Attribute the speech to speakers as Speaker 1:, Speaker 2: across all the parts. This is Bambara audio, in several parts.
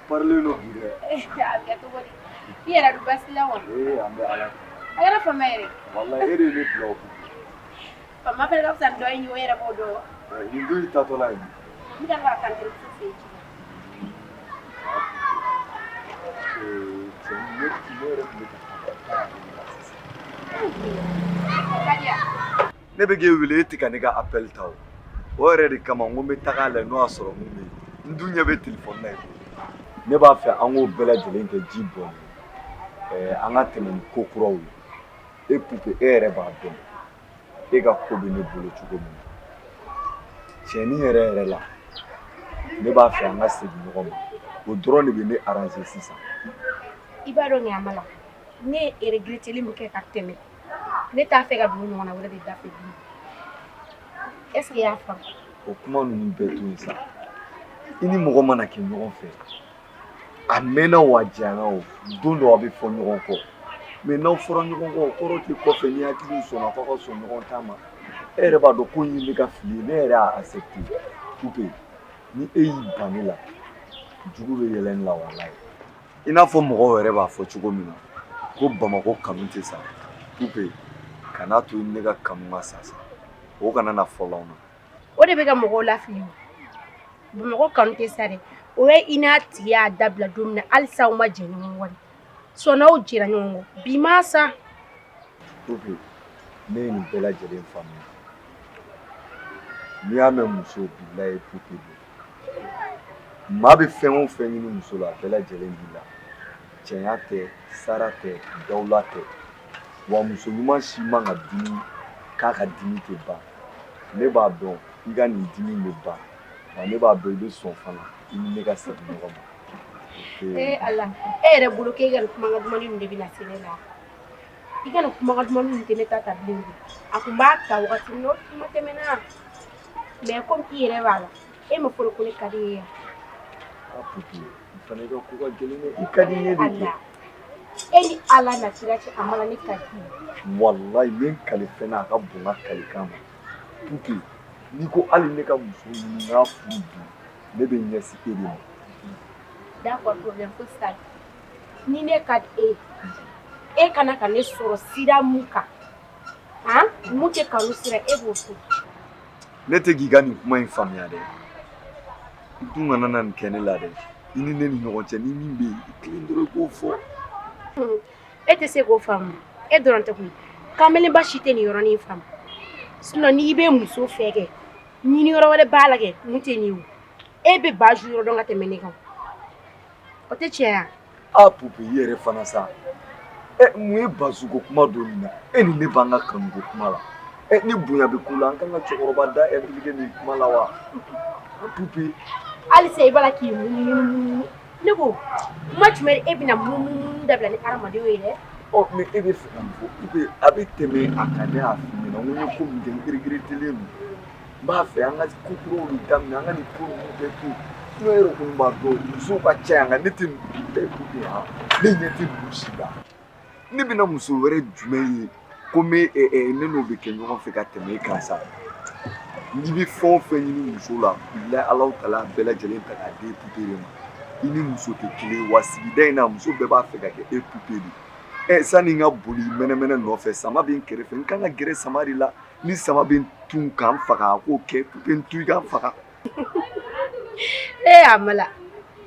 Speaker 1: Parlez-nous.
Speaker 2: Il y a la basse là. Elle a fait mère.
Speaker 1: Wallah, elle est le bloc.
Speaker 2: Papa fait comme ça, doit y avoir un modo.
Speaker 1: Il doit y être là.
Speaker 2: Il a la cantine tout fait.
Speaker 1: Ne bɛ kɛ wele e tɛ ka ne ka appel ta o yɛrɛ de kama n ko n bɛ taga lajɛ n'o y'a sɔrɔ mun bɛ yen n dun ɲɛ bɛ téléphone na ye ne b'a fɛ an k'o bɛɛ lajɛlen kɛ ji bɔnni an ka tɛmɛ ni ko kuraw ye pour que e yɛrɛ b'a dɔn e ka ko bɛ ne bolo cogo min na tiɲɛni yɛrɛ yɛrɛ la ne b'a fɛ an ka segin ɲɔgɔn ma o dɔrɔn de bɛ ne arranger sisan.
Speaker 2: I b'a dɔn Ɲamala ne ye regretteli min kɛ ka tɛmɛ ne t'a fɛ ka don ɲɔgɔn na wɛrɛ de da fɛ bi est ce que i y'a faamu.
Speaker 1: O kuma ninnu bɛɛ to yen sa i ni mɔgɔ mana kɛ ɲɔgɔn fɛ a mɛnna o a janyana o don dɔ a bɛ fɔ ɲɔgɔn kɔ mais n'aw fɔra ɲɔgɔn kɔ o kɔrɔ tɛ kɔfɛ ni hakiliw sɔnna k'aw ka sɔn ɲɔgɔn ta ma e yɛrɛ b'a dɔn ko in ye ne ka fili ye ne yɛrɛ y'a accepté pour que ni e y'i ban ne la jugu bɛ yɛlɛ ne la walayi i n'a fɔ mɔgɔw yɛrɛ b'a fɔ cogo min na ko Bamako kanu tɛ sa pour que kana to ne ka kanu ka sa o kana na fɔlɔ anw na.
Speaker 2: O de bɛ ka mɔgɔw lafili Bamako kanu tɛ sa dɛ o ye i n'a tigi y'a dabila don min na halisa aw ma jɛ ɲɔgɔn kɔ sɔnnaw jɛra ɲɔgɔn kɔ bi ma sa.
Speaker 1: pour que ne ye nin bɛɛ lajɛlen faamuya n'i y'a mɛn muso bilahi pour que don maa bɛ fɛn o fɛn ɲini muso la a bɛɛ lajɛlen b'i la cɛya tɛ sara tɛ dawula tɛ wa muso ɲuman si man ka dimi k'a ka dimi tɛ ban ne b'a dɔn i ka nin dimi bɛ ban wa ne b'a dɔn i bɛ sɔn fana i ni ne ka segin ɲɔgɔn ma.
Speaker 2: Ala e yɛrɛ bolo k'e ka nin kumakan dumanni ninnu de bɛna se ne la i ka nin kumakan dumanni ninnu tɛ ne ta bilen a tun b'a ta wagati min na o tuma tɛmɛna mais comme i yɛrɛ b'a la e ma fɔlɔ ko ne ka di e ye.
Speaker 1: Pupi n fana ka ko ka gɛlɛn dɛ i ka di n ye de kɛ.
Speaker 2: E ni Ala na sira cɛ a mana ne ka di
Speaker 1: wallahi n kale fɛn na a ka bon n ka kalikan ma pour que n'i ko hali ne ka muso ɲini n k'a furu bi ne bɛ ɲɛsin e de ma.
Speaker 2: d'accord problème fosi t'a la ni ne ka di e kana ka ne sɔrɔ sira mun kan mun tɛ kanu sira e b'o fɔ.
Speaker 1: ne tɛ k'i ka nin kuma in faamuya dɛ i dun kana na nin kɛ ne la dɛ i ni ne ni ɲɔgɔn cɛ ni min bɛ yen i kelen dɔrɔn i k'o fɔ.
Speaker 2: E tɛ se k'o faamu e dɔrɔn tɛ koyi kamelenba si tɛ nin yɔrɔnin faamu sinon n'i bɛ muso fɛ kɛ ɲini yɔrɔ wɛrɛ b'a la kɛ mun tɛ nin ye o e bɛ baju yɔrɔ dɔn ka tɛmɛ ne kan o tɛ tiɲɛ ya.
Speaker 1: Pupi i yɛrɛ fana sa mun ye basuko kuma don nin na e ni ne b'an ka kanuko kuma la ni bonya bɛ k'u la an kan ka cɛkɔrɔba da impliqué nin kuma la wa Pupi.
Speaker 2: halisa i b'a la k'i munumunu ne ko kuma jumɛn e bɛna munumunu dabila ni hadamadenw ye dɛ.
Speaker 1: mais e bɛ fɛ ka mun fɔ Pupi a bɛ tɛmɛ a kan ne y'a f'i ɲɛna n ko n ye ko min kɛ n regrettelen don n b'a fɛ an ka ko kuraw de daminɛ an ka nin ko ninnu bɛɛ to yen n'o yɛrɛ kɔni b'a dɔn musow ka ca yan nka ne tɛ Pupi ne ɲɛ tɛ ninnu si la ne bɛna muso wɛrɛ jumɛn ye ko ne n'o bɛ kɛ ɲɔgɔn fɛ ka tɛmɛ e kan sa n'i bɛ fɛn o fɛn ɲini muso la bilahi Alahu Taala bɛɛ lajɛlen ta k'a di Pupi de ma i ni muso tɛ kelen ye wa sigida in na muso bɛɛ b'a fɛ ka kɛ e Pupi de sani n ka boli mɛnɛmɛnɛ nɔfɛ sama bɛ n kɛrɛfɛ n kan ka gɛrɛ sama de la ni sama bɛ n tun k'an faga a k'o kɛ Pupi n tun i k'an faga.
Speaker 2: Amala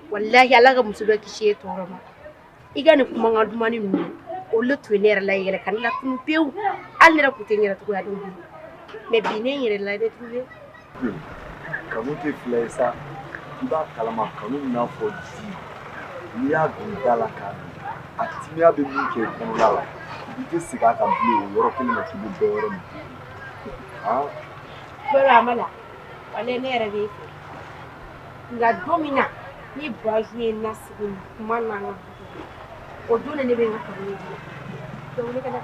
Speaker 2: wallahi Ala ka muso bɛ kisi e tɔɔrɔ ma i ka nin kumakan dumanni ninnu olu tun ye ne yɛrɛ la yɛlɛ ka ne latunu pewu hali ne yɛrɛ tun tɛ n yɛrɛ cogoya dɔn bi mais bi ne n yɛrɛ la retrouvé.
Speaker 1: kanu tɛ fila ye sa i b'a kalama kanu n'a fɔ di n'i y'a don da la k'a min a timiya bɛ min kɛ kɔnɔna la i tɛ segin a kan bilen o yɔrɔ kelen na k'i bɛ dɔ wɛrɛ min.
Speaker 2: baro Amala walahi ne yɛrɛ b'e fɛ nka don min na ni Baju ye n lasigi kuma na n ka du o don ne bɛ n ka kanu ye donc ne ka taa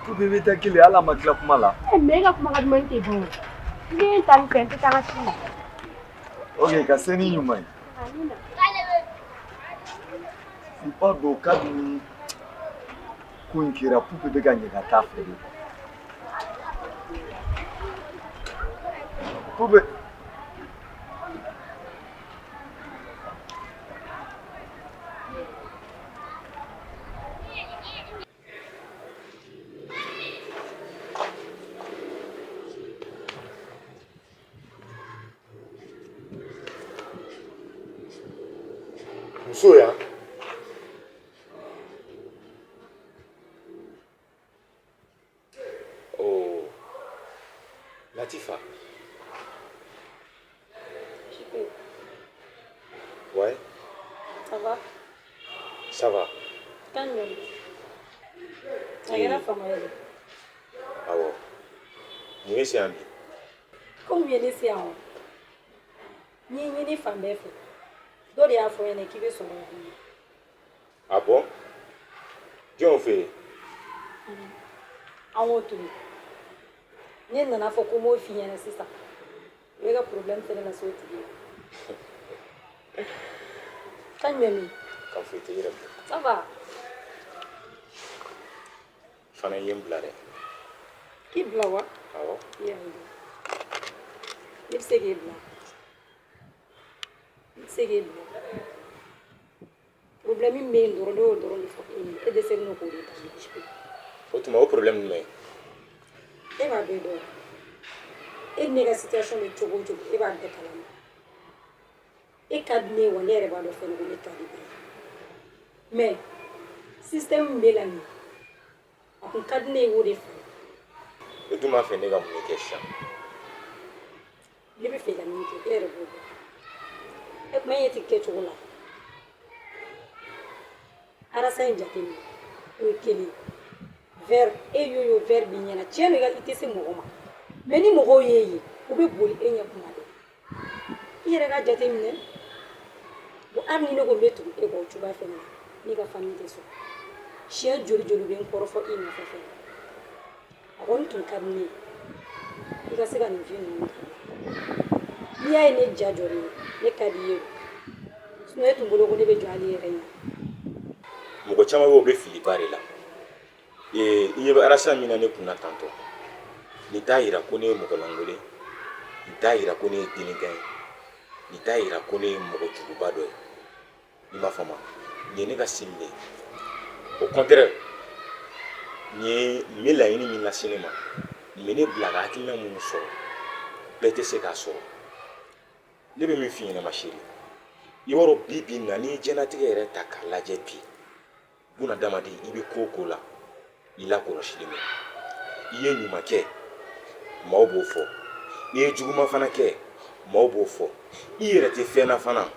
Speaker 1: Pupi bɛ taa kelen hali a ma tila kuma la.
Speaker 2: mais e ka kumakan dumanni tɛ ban o Ni tan pen ti tan asi.
Speaker 1: Ok, ka se ni ɲuman ye. I b'a dɔn kabini ko in kɛra pupe bɛ ka ɲɛ ka taa fɛ de. Pupe.
Speaker 3: Muso ya? Oh, Latifa.
Speaker 4: Chico,
Speaker 3: Ouais,
Speaker 4: ça va?
Speaker 3: ça va.
Speaker 4: Calme. Agora fama ele.
Speaker 3: Awo. Mun ye siyan bi?
Speaker 4: Comme il est ici en ni femme bɛɛ fɛ dɔ de y'a fɔ ɲɛna k'i bɛ sɔrɔ o kɔnɔ.
Speaker 3: Ah bon? Jɔn fɛ yen?
Speaker 4: An y'o tobi ne nana fɔ ko n b'o f'i ɲɛna sisan o ye ka problème fɛnɛ lase o tigi ma. Calme min.
Speaker 3: Ka foyi tɛ yɛrɛ bɔ.
Speaker 4: Ça va?
Speaker 3: Fana ye n bila dɛ.
Speaker 4: I bila wa?
Speaker 3: Awɔ.
Speaker 4: I y'a ye. Ne bɛ se k'e bila. Ne bɛ se k'e bila. Problème min bɛ yen dɔrɔn ne y'o dɔrɔn de fɔ e ɲɛna e dɛsɛlen don k'o de ta.
Speaker 3: O tuma o problème jumɛn ye?
Speaker 4: E b'a bɛɛ dɔn e ne ka situation bɛ cogo o cogo e b'a bɛɛ kalama e ka di ne ye wa ne yɛrɛ b'a dɔn fɛnɛ ko ne ka di bɛɛ mais système min bɛ la nin a kun ka di ne ye o de fɛ.
Speaker 3: O dun b'a fɛ ne ka mun de kɛ sisan?
Speaker 4: Ne bɛ fɛ ka min kɛ e yɛrɛ b'o dɔn e kuma e ti kɛcogo la arasa in jateminɛ o ye kelen verre e y'o verre b'i ɲɛna tiɲɛ do i tɛ se mɔgɔ ma mais ni mɔgɔw y'e ye u bɛ boli e ɲɛ kuma bɛɛ i yɛrɛ ka jateminɛ bon hali ni ne ko n bɛ tugu e kɔ o cogoya fɛnɛ na ne ka famille tɛ sɔn siɲɛ joli joli bɛ n kɔrɔfɔ i nɔfɛ fɛnɛ a kɔni tun ka di ne ye i ka se ka nin fɛn ninnu kɛ n'i y'a ye ne ja jɔlen don ne ka di i ye sinon e tun bolo ko ne bɛ jɔ ale yɛrɛ ɲɛ.
Speaker 3: Mɔgɔ caman bɛ o bɛ filiba de la. I ɲɛ bɛ arasa min na ne kunna tantɔ. Nin t'a yira ko ne ye mɔgɔ lankolon ye. Nin t'a yira ko ne ye dennikan ye. Nin t'a yira ko ne ye mɔgɔ juguba dɔ ye. I m'a faamu. Nin ye ne ka sini de ye. Au contraire, nin ye laɲini min lase ne ma. Nin bɛ ne bila ka hakilina minnu sɔrɔ. Bɛɛ tɛ se k'a sɔrɔ. Ne bɛ min f'i ɲɛna ma chérie. I b'a dɔn bi bi in na n'i ye diɲɛlatigɛ yɛrɛ ta k'a lajɛ bi. Bunadamaden i bɛ ko o ko la i lakɔlɔsilen don. I ye ɲuman kɛ maaw b'o fɔ. I ye juguman fana kɛ maaw b'o fɔ. I yɛrɛ tɛ fɛn na fana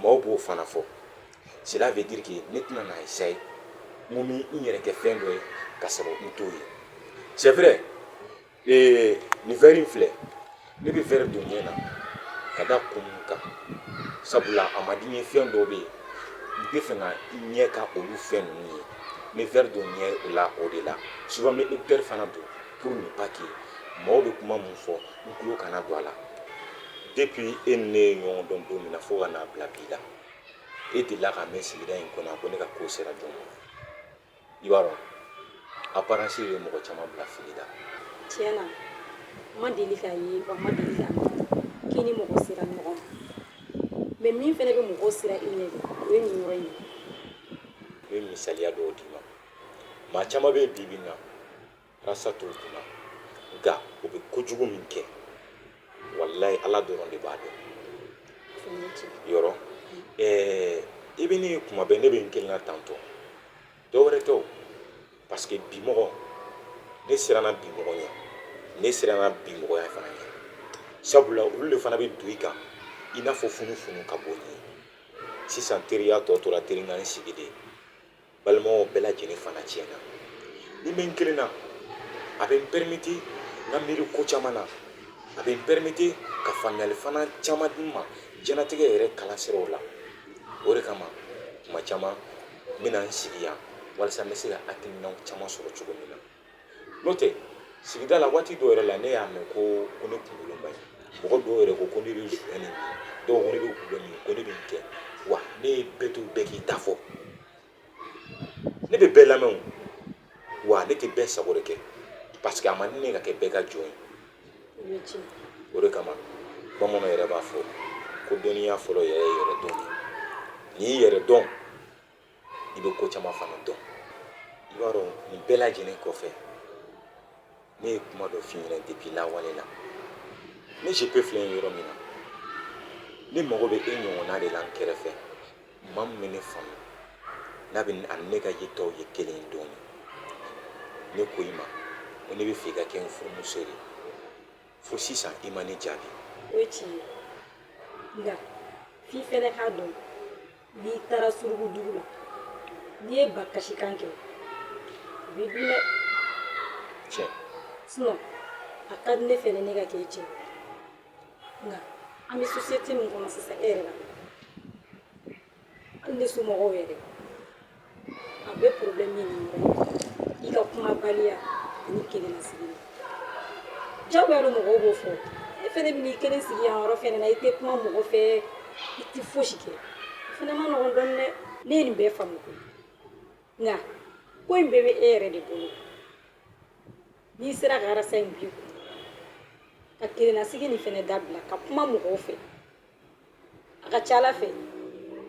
Speaker 3: maaw b'o fana fɔ. Cela veut dire que ne tɛna na essayer mun bɛ n yɛrɛ kɛ fɛn dɔ ye ka sɔrɔ n t'o ye. C'est vrai nin verre in filɛ ne bɛ verre don ɲɛ na ka da kun min kan sabula a ma di n ye fɛn dɔw bɛ yen n tɛ fɛ ka n ɲɛ ka olu fɛn ninnu ye. N bɛ verre don ɲɛ o la o de la souvent n bɛ verre fana don pour ne pas que maaw bɛ kuma mun fɔ n tulo kana don a la. Depuis e ni ne ye ɲɔgɔn dɔn don min na fo ka n'a bila bi la e delila ka mɛn sigida in kɔnɔ ko ne ka ko sera jɔn ma. I b'a dɔn apparence bɛ mɔgɔ caman bila fili la.
Speaker 4: Tiɲɛ na n ma deli k'a ye wa n ma deli k'a mɛn k'i ni mɔgɔ sera ɲɔgɔn ma mais min fɛnɛ bɛ mɔgɔw sera i ɲɛ o ye nin yɔrɔ in ye.
Speaker 3: N bɛ misaliya dɔw d'i ma. Maa caman bɛ bi bi in na rasa t'o kunna nka o bɛ kojugu min kɛ walayi ala dɔrɔn de b'a dɔn. Yɔrɔ i bɛ ne ye kuma bɛɛ ne bɛ n kelenna tantɔ dɔ wɛrɛ tɛ o parce que bi mɔgɔ ne siranna bi mɔgɔ ɲɛ ne siranna bi mɔgɔya fana ɲɛ sabula olu de fana bɛ don i kan i n'a fɔ funufunu ka bon ni ye sisan teriya tɔ tora teriɲɔgɔn sigi de balimaw bɛɛ lajɛlen fana tiɲɛna ni bɛ n kelen na a bɛ n permettre n ka miiri ko caman na a bɛ n permettre ka faamuyali fana caman di n ma diɲɛlatigɛ yɛrɛ kalansiraw la o de kama tuma caman n bɛna n sigi yan walasa n bɛ se ka hakilinaw caman sɔrɔ cogo min na n'o tɛ sigida la waati dɔw yɛrɛ la ne y'a mɛn ko ne kunkolo man ɲi mɔgɔ dɔw yɛrɛ ko ne bɛ zuya nin dɔw ko ne bɛ gulɔ min ko ne bɛ nin kɛ wa ne ye bɛɛ to bɛɛ k'i ta fɔ ne bɛ bɛɛ lamɛn wa ne tɛ bɛɛ sago de kɛ parce que a ma ne ka kɛ bɛɛ ka jɔn ye o de kama bamananw yɛrɛ b'a fɔ ko dɔnniya fɔlɔ yɛrɛ ye yɛrɛ dɔn n'i y'i yɛrɛ dɔn i bɛ ko caman fana dɔn i b'a dɔn nin bɛɛ lajɛlen kɔfɛ ne ye kuma dɔ f'i ɲɛna depuis lawale la ne GP filɛ yen yɔrɔ min na ne mago bɛ e ɲɔgɔnna de la n kɛrɛfɛ maa min bɛ ne faamu n'a bɛ ani ne ka yetaw ye kelen ye dɔɔnin ne ko i ma ko ne bɛ fɛ i ka kɛ n furumuso de fo sisan i ma ne jaabi
Speaker 4: o ye tiɲɛ ye nka f'i fɛnɛ k'a dɔn n'i taara surugudugu la n'i ye bakasikan kɛ u b'i dun dɛ
Speaker 3: tiɲɛ
Speaker 4: sinon a ka di ne fɛnɛ ne ka kɛ i cɛ nka an bɛ société min kɔnɔ sisan e yɛrɛ la hali ne somɔgɔw yɛrɛ a bɛ problème ye nin yɔrɔ ye i ka kumabaliya ani kelennasigi jagoya don mɔgɔw b'o fɔ e fɛnɛ bɛ n'i kelen sigi yan yɔrɔ fɛnɛ na i tɛ kuma mɔgɔ fɛ i tɛ fosi kɛ o fɛnɛ ma nɔgɔn dɔɔnin dɛ ne ye nin bɛɛ faamu koyi nka ko in bɛɛ bɛ e yɛrɛ de bolo n'i sera ka arasa in bi ka kelennasigi nin fɛnɛ dabila ka kuma mɔgɔw fɛ a ka ca ala fɛ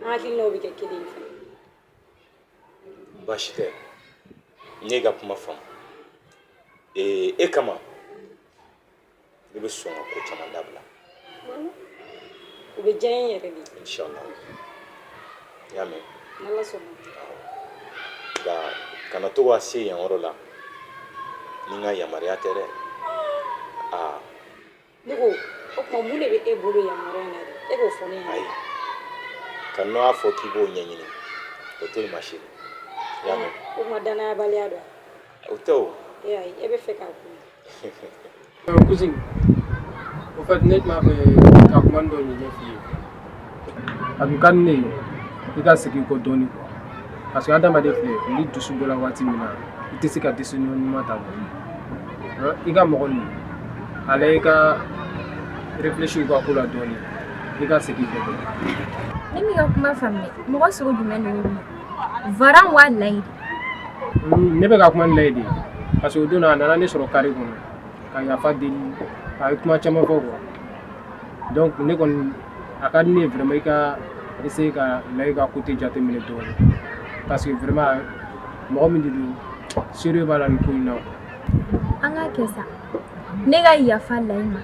Speaker 4: an hakilinaw bɛ kɛ kelen ye fɛnɛ
Speaker 3: baasi tɛ n ye ka kuma faamu e kama ne bɛ sɔn ka ko caman dabila
Speaker 4: o bɛ diya n ye yɛrɛ de
Speaker 3: inshallah i y'a mɛn
Speaker 4: n'ala sɔnna
Speaker 3: nka kana to ka se yan yɔrɔ la ni n ka yamaruya tɛ dɛ
Speaker 4: ne ko o tuma mun de bɛ e bolo yamaruya in na dɛ e k'o fɔ ne ɲɛna
Speaker 3: ayi ka n'o fɔ k'i b'o ɲɛɲini o to yen ma se i y'a mɛn
Speaker 4: o tuma danayabaliya dɔ
Speaker 3: o tɛ o
Speaker 4: ayi e bɛ fɛ k'a kun
Speaker 5: cousine au fait ne tun b'a fɛ ka kuma dɔ ɲɛfɔ f'i ye a tun ka di ne ye i ka segin i kɔ dɔɔnin quoi parce que adamaden filɛ ni dusu bɔra waati min na i tɛ se ka décision ɲuman ta i ka mɔgɔ nin a la i ka réfléchir i ka ko la dɔɔnin i ka segin i kɔ dɔɔnin.
Speaker 6: Ne mi ka kuma faamuya mɔgɔ sugu jumɛn de bɛ Varan wa Layidi
Speaker 5: ne bɛ ka kuma ni Layidi parce que o don a nana ne sɔrɔ carré kɔnɔ ka yafa deli a ye kuma caman fɔ quoi donc ne kɔni a ka di ne ye vraiment i ka essayer ka Layi ka côté jateminɛ dɔɔnin parce que vraiment mɔgɔ min de don sérieux b'a la nin ko in na.
Speaker 6: an ka kɛ sa ne ka yafa Layi ma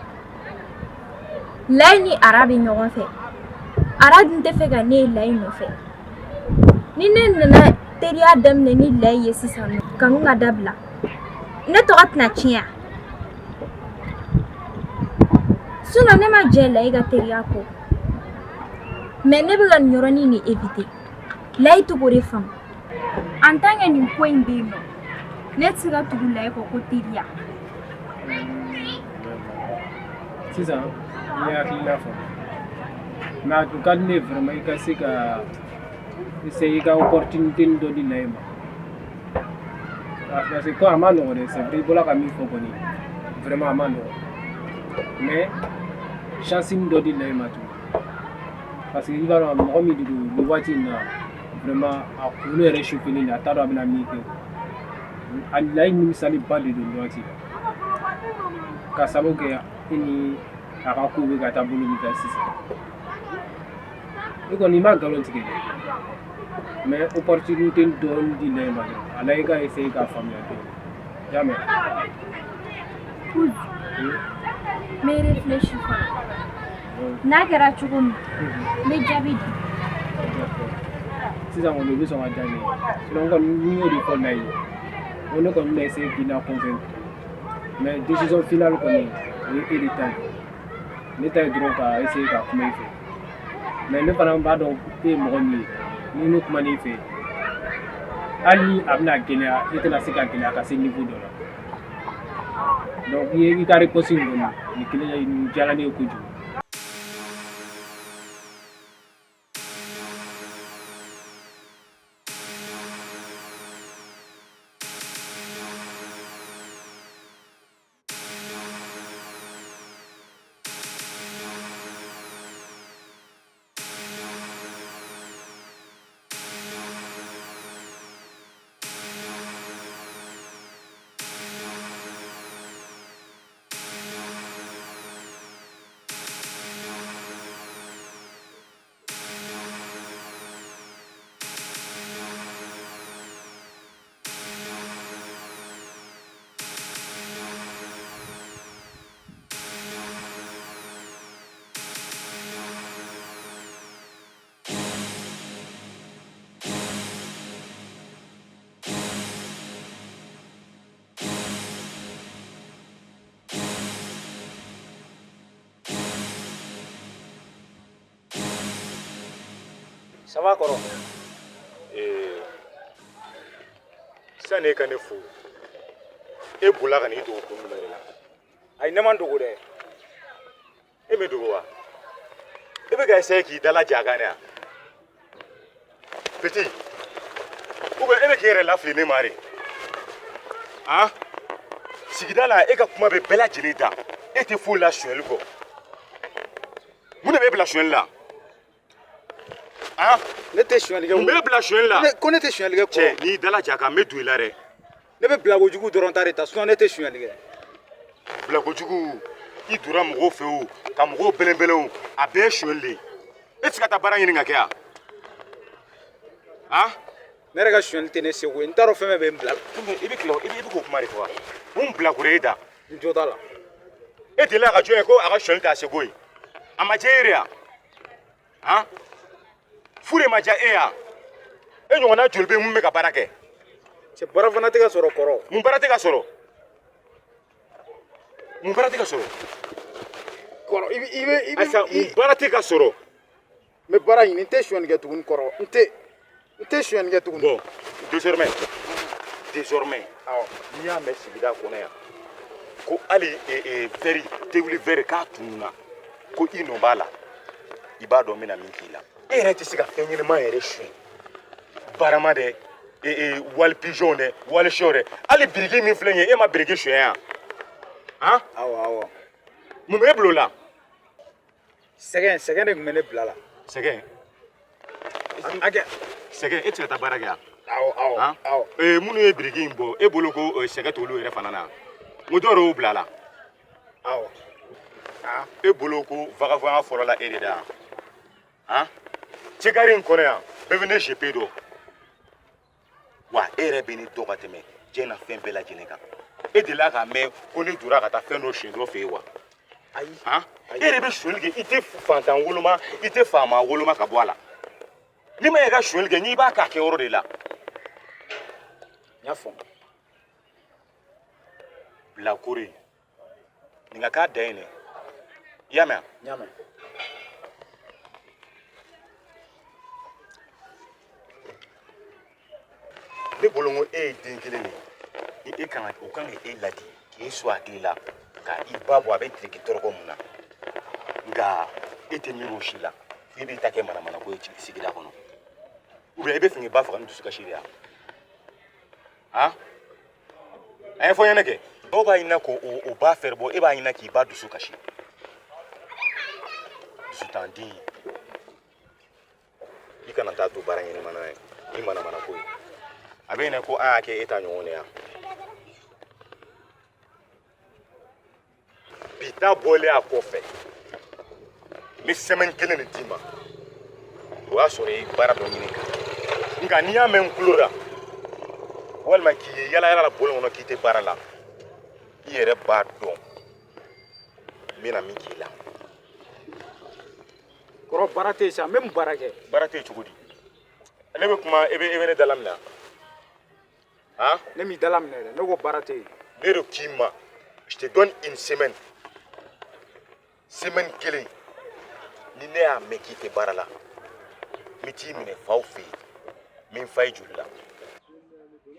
Speaker 6: Layi ni Ara bɛ ɲɔgɔn fɛ Ara dun tɛ fɛ ka ne ye Layi nɔfɛ ni ne nana teriya daminɛ ni Layi ye sisan nɔ kanu ka dabila ne tɔgɔ tɛna tiɲɛ sinon ne ma jɛ Layi ka teriya kɔ mais ne bɛ ka nin yɔrɔnin de éviter Layi tɛ k'o de faamu en tant que nin ko in bɛ yen nɔ ne tɛ se ka tugu Layi kɔ ko teriya.
Speaker 5: Sisan ne hakilina fɔ mais a tun ka di ne ye vraiment i ka se ka essayer i ka opportunité dɔ di Layi ma parce que ko a ma nɔgɔn dɛ c'est vrai i bɔra ka min fɔ kɔni vraiment a ma nɔgɔn mais chance dɔ di Layi ma tun parce que i b'a dɔn mɔgɔ min de don nin waati in na vraiment a kunkolo yɛrɛ chauffé-len don a t'a dɔn a bɛna min kɛ a Layi nimisaliba de don nin waati ka sababu kɛ i ni a ka ko bɛ ka taa bolo min kan sisan i kɔni i ma nkalon tigɛ dɛ mais opportunité dɔɔnin di Layi ma dɔrɔn a Layi ka essayer k'a faamuya dɔɔnin i y'a mɛn.
Speaker 6: Me réfléchis fɔlɔ n'a kɛra cogo min n bɛ jaabi di.
Speaker 5: sisan kɔni o bɛ sɔn ka diya ne ye sinon kɔni ni y'o de fɔ Layi ye ko ne kɔni bɛ essayer k'i la convaincre mais décision finale kɔni o ye e de ta ye ne ta ye dɔrɔn ka essayer ka kuma i fɛ mais ne fana b'a dɔn e ye mɔgɔ min ye ni ne kuma n'i fɛ hali ni a bɛna gɛlɛya e tɛna se ka gɛlɛya ka se niveau dɔ la donc i ka réponse in kɔni nin kelen nin diyara ne ye kojugu.
Speaker 7: Ça va kɔrɔ?
Speaker 3: Sani e ka ne fo e bolila ka n'i dogo kun jumɛn de la?
Speaker 7: Ayi ne ma dogo dɛ.
Speaker 3: E m'e dogo wa? E bɛ ka essayer k'i dalaja a kan ne wa? Petit, ou bien e bɛ k'i yɛrɛ lafili ne ma de? Han? Sigida la e ka kuma bɛ bɛɛ lajɛlen da e tɛ foyi la sonyɛli kɔ. Mun de b'e bila sonyɛli la? Han?
Speaker 7: Ne tɛ sonyɛli kɛ.
Speaker 3: Mun b'e bila sonyɛli la?
Speaker 7: Ko ne tɛ sonyɛli kɛ.
Speaker 3: Cɛ n'i dalaja a kan n bɛ don i la dɛ.
Speaker 7: Ne bɛ bilakojugu dɔrɔn ta de ta sinon ne tɛ sonyɛli kɛ.
Speaker 3: Bilakojugu i donna mɔgɔw fɛ o ka mɔgɔw bɛlɛnbɛlɛn o a bɛɛ ye sonyɛli de ye. E tɛ se ka taa baara ɲini ka kɛ yan? Han?
Speaker 7: Ne yɛrɛ ka sonyɛli tɛ ne seko ye n t'a dɔn fɛn bɛɛ bɛ n bila.
Speaker 3: I bɛ k'o kuma de fɔ wa? Mun bilakoro e da?
Speaker 7: N jo t'a la.
Speaker 3: E delila ka jɔn ye ko a ka sonyɛli t'a seko ye? A ma diya e de wa? Han? Fu de ma diya e ya? E ɲɔgɔnna joli bɛ yen mun bɛ ka baara kɛ?
Speaker 7: Cɛ baara fana tɛ ka sɔrɔ kɔrɔ.
Speaker 3: Mun baara tɛ ka sɔrɔ? Mun baara tɛ ka sɔrɔ?
Speaker 7: Kɔrɔ i bɛ
Speaker 3: Ayisa mun baara tɛ ka sɔrɔ?
Speaker 7: n bɛ baara ɲini n tɛ sonyɛli kɛ tuguni kɔrɔ n tɛ sonyɛli kɛ tuguni.
Speaker 3: Bon, désormais awɔ n'i y'a mɛn sigida kɔnɔ yan ko hali vɛri tewuli vɛri k'a tununna ko i nɔ b'a la i b'a dɔn n bɛna min k'i la. E yɛrɛ tɛ se ka fɛn ɲɛnɛma yɛrɛ suɲɛ barama dɛ wali pigeon dɛ wali sɔ dɛ hali biriki min filɛ nin ye e ma biriki suɲɛ yan. Han?
Speaker 7: Awɔ.
Speaker 3: Mun b'e bolo la?
Speaker 7: Sɛgɛn de tun bɛ ne bila la.
Speaker 3: Sɛgɛn? Sɛgɛn e tɛ se ka taa baara kɛ yan?
Speaker 7: Awɔ.
Speaker 3: Minnu ye biriki in bɔ e bolo ko sɛgɛn t'olu yɛrɛ fana na n ko dɔw yɛrɛ y'u bila la.
Speaker 7: Awɔ.
Speaker 3: E bolo ko vagabond fɔlɔ la e de da han? Cɛkari in kɔnɔ yan bɛɛ bɛ ne GP dɔn wa e yɛrɛ bɛ ne dɔn ka tɛmɛ diɲɛ na fɛn bɛɛ lajɛlen kan. E delila k'a mɛn ko ne donna ka taa fɛn dɔ siyɛn dɔ fɛ yen wa?
Speaker 7: Ayi.
Speaker 3: Han? E yɛrɛ bɛ sonyɛli kɛ i tɛ fantan woloma i tɛ faama woloma ka bɔ a la. N'i ma ye ka sonyɛli kɛ n'i b'a k'a kɛyɔrɔ de la.
Speaker 7: N y'a faamu.
Speaker 3: Bilakoro nin ka k'a da yen dɛ. I y'a mɛn wa?
Speaker 7: N y'a mɛn.
Speaker 3: Ne bolo ko e ye den kelen de ye o kan ka e ladi k'e so a den la ka i ba bɔ a bɛ diriki tɔrɔkɔ mun na nka e tɛ miiri o si la i b'i ta kɛ manamana ko ye sigida kɔnɔ ou bien i bɛ fɛ k'i ba faga ni dusukasi de ye wa? Han? A ye fɔ ɲɛna kɛ dɔw b'a ɲinina k'o ba fɛrɛ bɔ e b'a ɲinina k'i ba dusu kasi dusu t'an den i kana taa to baara ɲɛnɛmana ye ni manamana ko ye. A bɛ ɲinɛ ko an y'a kɛ e ta ɲɔgɔn de yan. Bi ta bɔlen a kɔfɛ n bɛ semaine kelen de d'i ma o y'a sɔrɔ i ye baara dɔ ɲini kan nka n'i y'a mɛn n tulo la walima k'i ye yala la bɔlɔn kɔnɔ k'i tɛ baara la i yɛrɛ b'a dɔn n bɛna min k'i la.
Speaker 7: Kɔrɔ baara tɛ yen sa n bɛ mun baara kɛ.
Speaker 3: Baara tɛ yen cogo di? Ne bɛ kuma e bɛ ne dala minɛ han?
Speaker 7: Ne m'i dala minɛ dɛ ne ko baara tɛ yen.
Speaker 3: Ne de k'i ma je te donne une semaine kelen ni ne y'a mɛn k'i tɛ baara la n bɛ t'i minɛ faw fɛ yen n bɛ n fa i joli la.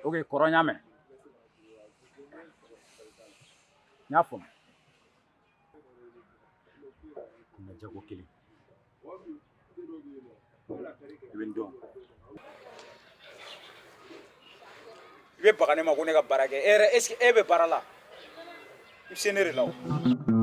Speaker 7: Ok kɔrɔ n y'a mɛn. N y'a faamu.
Speaker 3: N ka jago kelen i bɛ n dɔn.
Speaker 7: I bɛ baga ne ma ko ne ka baara kɛ. E yɛrɛ est ce que e bɛ baara la? I bɛ se ne de la o.